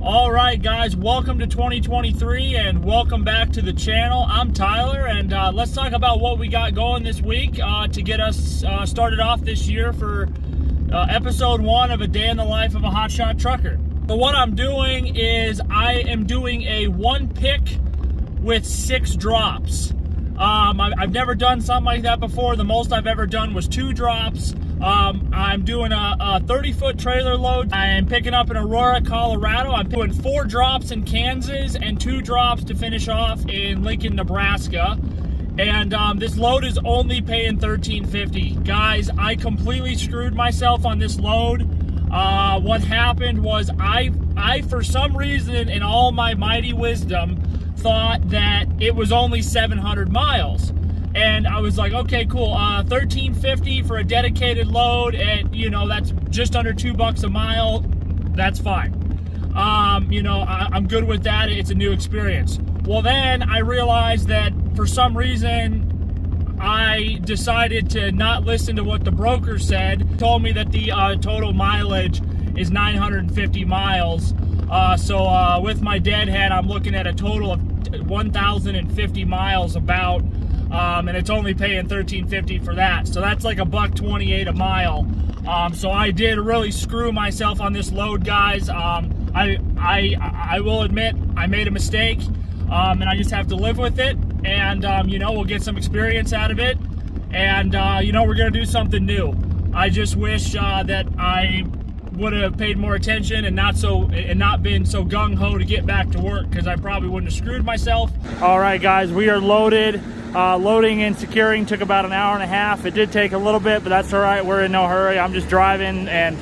All right, guys, welcome to 2023 and welcome back to the channel. I'm Tyler, and let's talk about what we got going this week to get us started off this year for episode 1 of A Day in the Life of a Hotshot Trucker. So what I'm doing is I am doing a 1 pick with 6 drops. I've never done something like that before. The most I've ever done was 2 drops. I'm doing a 30-foot trailer load. I'm picking up in Aurora, Colorado. I'm doing 4 drops in Kansas and 2 drops to finish off in Lincoln, Nebraska. And this load is only paying $13.50. Guys, I completely screwed myself on this load. What happened was I for some reason, in all my mighty wisdom, thought that it was only 700 miles. And I was like, okay, cool, $13.50 for a dedicated load, and that's just under $2 a mile. That's fine. I'm good with that. It's a new experience. Well, then I realized that for some reason I decided to not listen to what the broker said. Told me that the total mileage is 950 miles. So with my deadhead, I'm looking at a total of 1,050 miles about. And it's only paying $13.50 for that, so that's like $1.28 a mile. So I did really screw myself on this load, guys. I will admit I made a mistake, and I just have to live with it. And we'll get some experience out of it, and we're gonna do something new. I just wish that I would have paid more attention and not been so gung-ho to get back to work, because I probably wouldn't have screwed myself. All right, guys, we are loaded. Loading and securing took about an hour and a half. It did take a little bit, but that's all right. We're in no hurry. I'm just driving, and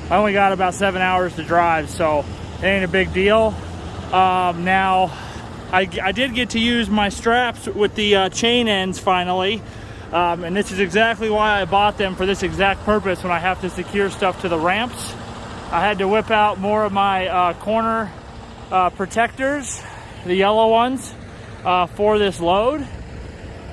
I only got about 7 hours to drive, so it ain't a big deal. Now, I did get to use my straps with the chain ends finally, and this is exactly why I bought them, for this exact purpose. When I have to secure stuff to the ramps, I had to whip out more of my corner protectors, the yellow ones, for this load.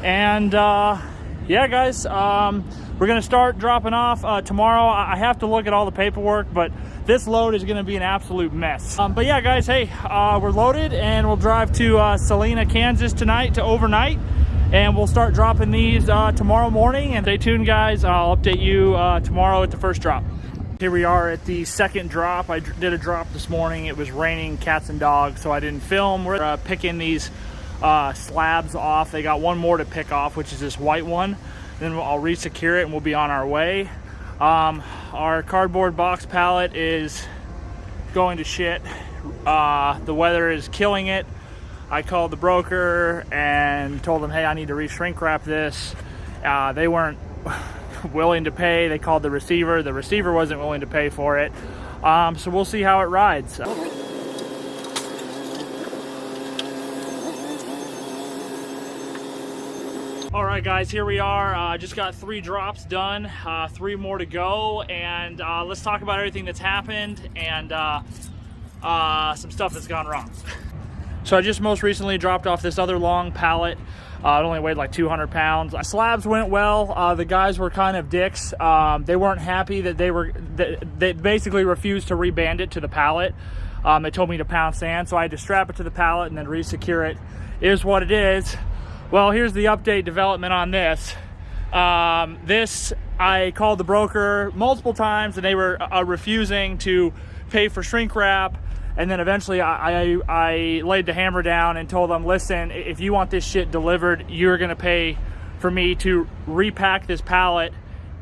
And yeah, guys, we're gonna start dropping off tomorrow. I have to look at all the paperwork, but this load is gonna be an absolute mess. But yeah, guys, hey, we're loaded, and we'll drive to Salina, Kansas tonight to overnight, and we'll start dropping these tomorrow morning. And stay tuned, guys. I'll update you tomorrow at the first drop. Here we are at the second drop. I did a drop this morning. It was raining cats and dogs, so I didn't film. We're picking these slabs off. They got one more to pick off, which is this white one. Then I'll re-secure it and we'll be on our way. Our cardboard box pallet is going to shit. The weather is killing it. I called the broker and told them, hey, I need to re-shrink wrap this. They weren't willing to pay. They called the receiver. The receiver wasn't willing to pay for it. So we'll see how it rides. All right, guys, here we are. Just got 3 drops done, 3 more to go, and let's talk about everything that's happened and some stuff that's gone wrong. So I just most recently dropped off this other long pallet. It only weighed like 200 pounds. Slabs went well. The guys were kind of dicks. They weren't happy that they basically refused to reband it to the pallet. They told me to pound sand, so I had to strap it to the pallet and then re-secure it. It is what it is. Well, here's the update development on this. I called the broker multiple times, and they were refusing to pay for shrink wrap. And then eventually I laid the hammer down and told them, listen, if you want this shit delivered, you're gonna pay for me to repack this pallet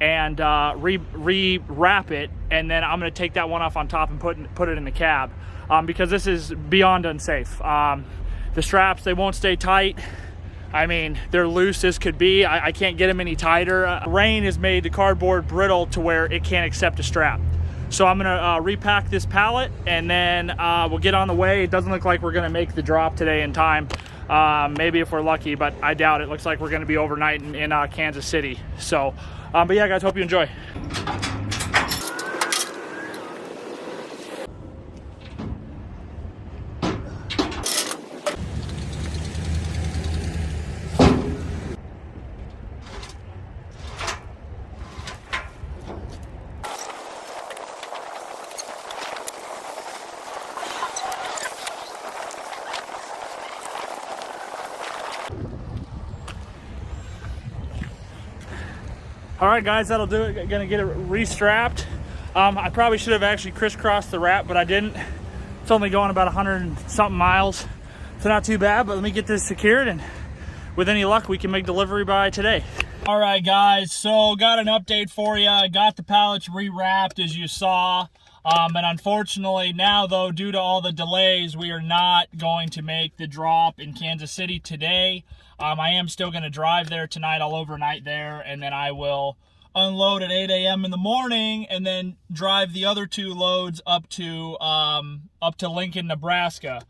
and re-wrap it, and then I'm gonna take that one off on top and put it in the cab, because this is beyond unsafe. The straps, they won't stay tight. I mean, they're loose as could be. I can't get them any tighter. Rain has made the cardboard brittle to where it can't accept a strap. So I'm gonna repack this pallet, and then we'll get on the way. It doesn't look like we're gonna make the drop today in time. Maybe if we're lucky, but I doubt it. Looks like we're gonna be overnight in Kansas City. So, but yeah, guys, hope you enjoy. All right, guys, that'll do it. Gonna get it restrapped. I probably should have actually crisscrossed the wrap, but I didn't. It's only going about 100 and something miles, so not too bad. But let me get this secured, and with any luck, we can make delivery by today. All right, guys, so got an update for you. I got the pallets rewrapped, as you saw. And unfortunately now, though, due to all the delays, we are not going to make the drop in Kansas City today. I am still going to drive there tonight. I'll overnight there, and then I will unload at 8 a.m. in the morning, and then drive the other 2 loads up to Lincoln, Nebraska.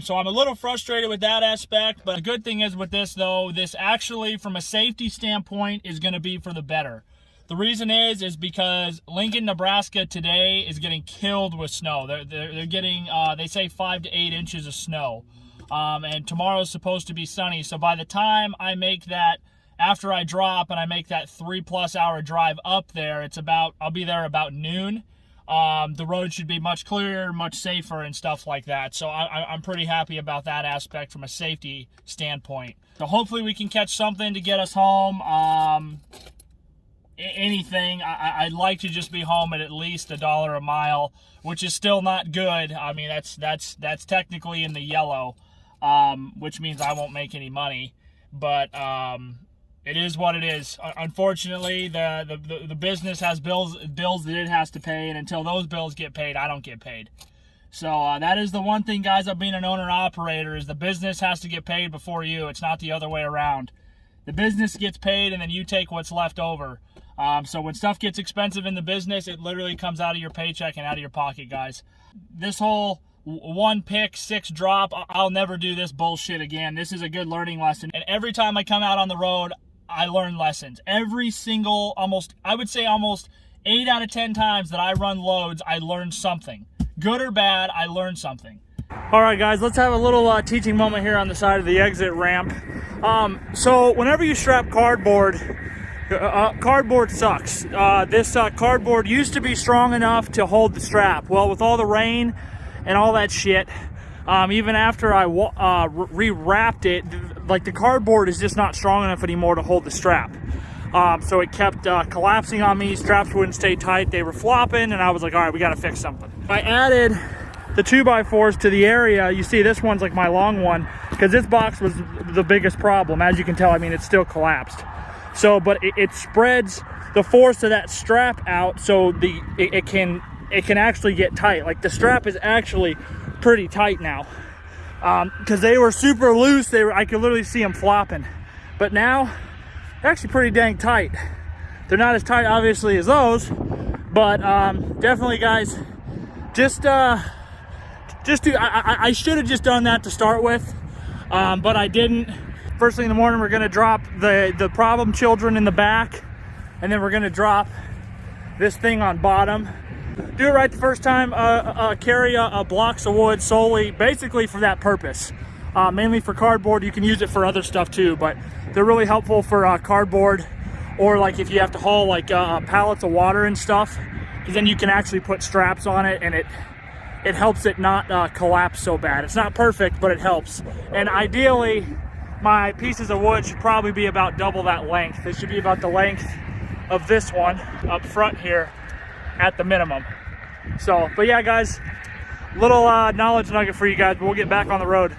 So I'm a little frustrated with that aspect, but the good thing is with this, though, this actually, from a safety standpoint, is going to be for the better. The reason is because Lincoln, Nebraska today is getting killed with snow. They're getting, they say 5 to 8 inches of snow. And tomorrow's supposed to be sunny. So by the time I make that, after I drop and I make that 3+ hour drive up there, I'll be there about noon. The road should be much clearer, much safer and stuff like that. So I'm pretty happy about that aspect from a safety standpoint. So hopefully we can catch something to get us home. Anything. I'd like to just be home at least $1 a mile, which is still not good. I mean, that's technically in the yellow, which means I won't make any money. But it is what it is. Unfortunately, the business has bills that it has to pay, and until those bills get paid, I don't get paid. So that is the one thing, guys, of being an owner-operator, is the business has to get paid before you. It's not the other way around. The business gets paid, and then you take what's left over. So when stuff gets expensive in the business, it literally comes out of your paycheck and out of your pocket, guys. This whole 1 pick, 6 drop, I'll never do this bullshit again. This is a good learning lesson. And every time I come out on the road, I learn lessons. Every single, I would say almost 8 out of 10 times that I run loads, I learn something. Good or bad, I learn something. All right, guys, let's have a little teaching moment here on the side of the exit ramp. So whenever you strap cardboard, cardboard sucks. This cardboard used to be strong enough to hold the strap. Well, with all the rain and all that shit, even after I rewrapped it, like, the cardboard is just not strong enough anymore to hold the strap. So it kept collapsing on me. Straps wouldn't stay tight. They were flopping, and I was like, all right, we got to fix something. I added the 2x4s to the area. You see, this one's like my long one, because this box was the biggest problem. As you can tell, I mean, it's still collapsed. So, but it spreads the force of that strap out, so it can actually get tight. Like, the strap is actually pretty tight now, because they were super loose. I could literally see them flopping, but now they're actually pretty dang tight. They're not as tight, obviously, as those, but definitely, guys, I should have just done that to start with, but I didn't. First thing in the morning, we're gonna drop the problem children in the back, and then we're gonna drop this thing on bottom. Do it right the first time. Carry blocks of wood solely, basically for that purpose. Mainly for cardboard. You can use it for other stuff too, but they're really helpful for cardboard, or like if you have to haul like pallets of water and stuff, because then you can actually put straps on it, and it helps it not collapse so bad. It's not perfect, but it helps. And ideally, my pieces of wood should probably be about double that length. It should be about the length of this one up front here at the minimum. So, but yeah, guys, little knowledge nugget for you guys, but we'll get back on the road.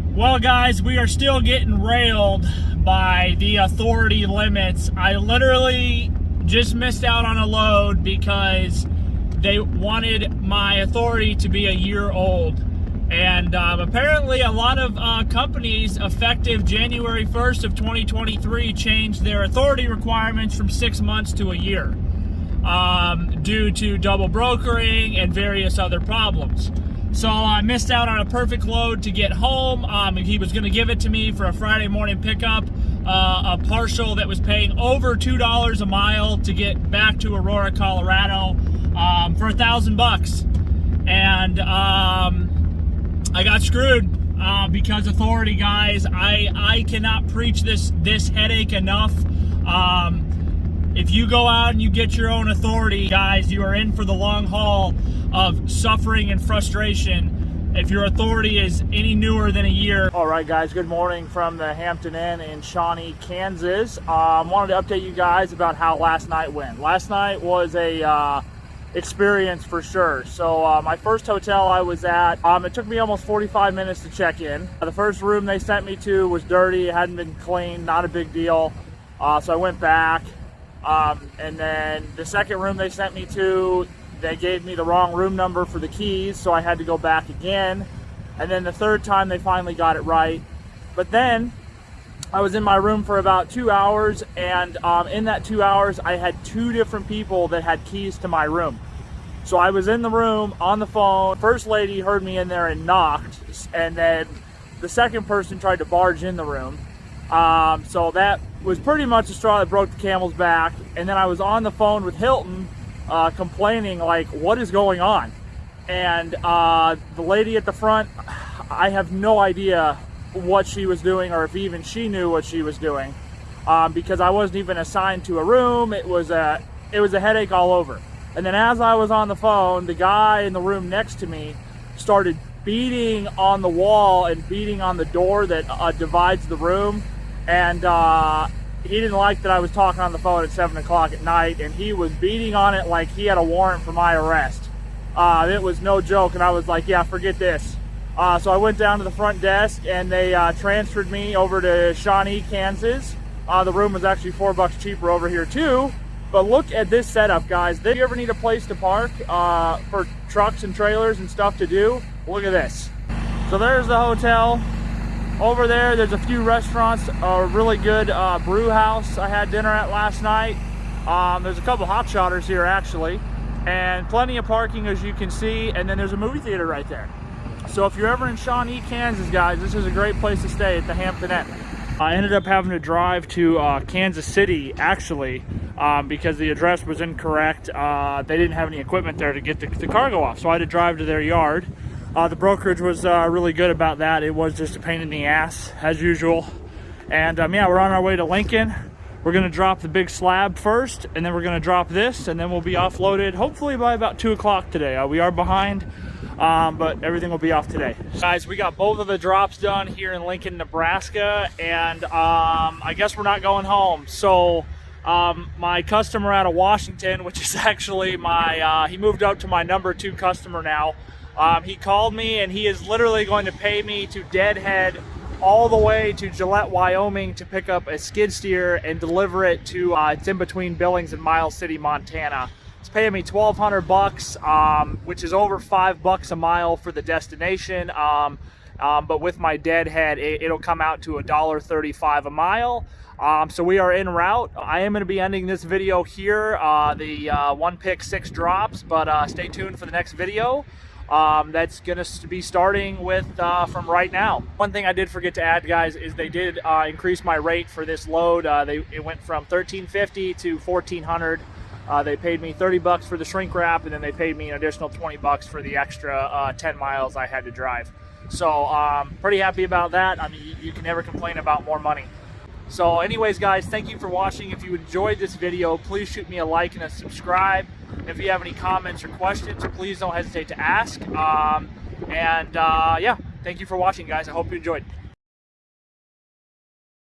Well, guys, we are still getting railed by the authority limits. I literally just missed out on a load because they wanted my authority to be a year old. And apparently a lot of companies, effective January 1st of 2023, changed their authority requirements from 6 months to a year due to double brokering and various other problems. So I missed out on a perfect load to get home. He was going to give it to me for a Friday morning pickup, a partial that was paying over $2 a mile to get back to Aurora, Colorado, for $1,000. And I got screwed because authority, guys. I cannot preach this headache enough. If you go out and you get your own authority, guys, you are in for the long haul of suffering and frustration. if your authority is any newer than a year. All right, guys, good morning from the Hampton Inn in Shawnee, Kansas. Wanted to update you guys about how last night went. Last night was a experience for sure. So my first hotel I was at, it took me almost 45 minutes to check in. The first room they sent me to was dirty, it hadn't been cleaned, not a big deal. So I went back, and then the second room they sent me to, they gave me the wrong room number for the keys, so I had to go back again. And then the third time they finally got it right. But then I was in my room for about 2 hours, and in that 2 hours I had 2 different people that had keys to my room. So I was in the room on the phone. First lady heard me in there and knocked, and then the second person tried to barge in the room. So that was pretty much the straw that broke the camel's back. And then I was on the phone with Hilton complaining, like, what is going on? And the lady at the front, I have no idea what she was doing, or if even she knew what she was doing, because I wasn't even assigned to a room. It was a headache all over. And then as I was on the phone, the guy in the room next to me started beating on the wall and beating on the door that divides the room. And he didn't like that I was talking on the phone at 7 o'clock at night, and he was beating on it like he had a warrant for my arrest. It was no joke, and I was like, yeah, forget this. So I went down to the front desk, and they transferred me over to Shawnee, Kansas. The room was actually $4 cheaper over here too. But look at this setup, guys. If you ever need a place to park for trucks and trailers and stuff to do, look at this. So there's the hotel. Over there's a few restaurants, a really good brew house I had dinner at last night. There's a couple Hotshotters here actually, and plenty of parking as you can see, and then there's a movie theater right there. So if you're ever in Shawnee, Kansas, guys, this is a great place to stay at the Hampton Inn. I ended up having to drive to Kansas City actually, because the address was incorrect. They didn't have any equipment there to get the cargo off, so I had to drive to their yard. The brokerage was really good about that. It was just a pain in the ass as usual. And yeah, we're on our way to Lincoln. We're gonna drop the big slab first, and then we're gonna drop this, and then we'll be offloaded hopefully by about 2 o'clock today. We are behind, but everything will be off today. Guys, we got both of the drops done here in Lincoln, Nebraska, and I guess we're not going home. So my customer out of Washington, which is actually my, he moved up to my number 2 customer now. He called me, and he is literally going to pay me to deadhead all the way to Gillette, Wyoming to pick up a skid steer and deliver it to, it's in between Billings and Miles City, Montana. It's paying me $1,200, which is over $5 a mile for the destination. But with my deadhead, it'll come out to $1.35 a mile. So we are en route. I am going to be ending this video here, the 1 pick 6 drops, but stay tuned for the next video. That's going to be starting with from right now. One thing I did forget to add, guys, is they did increase my rate for this load. It went from $1,350 to $1,400. They paid me $30 for the shrink wrap, and then they paid me an additional $20 for the extra 10 miles I had to drive. So pretty happy about that. I mean, you can never complain about more money. So anyways, guys, thank you for watching. If you enjoyed this video, please shoot me a like and a subscribe. If you have any comments or questions, please don't hesitate to ask. Yeah, thank you for watching, guys. I hope you enjoyed.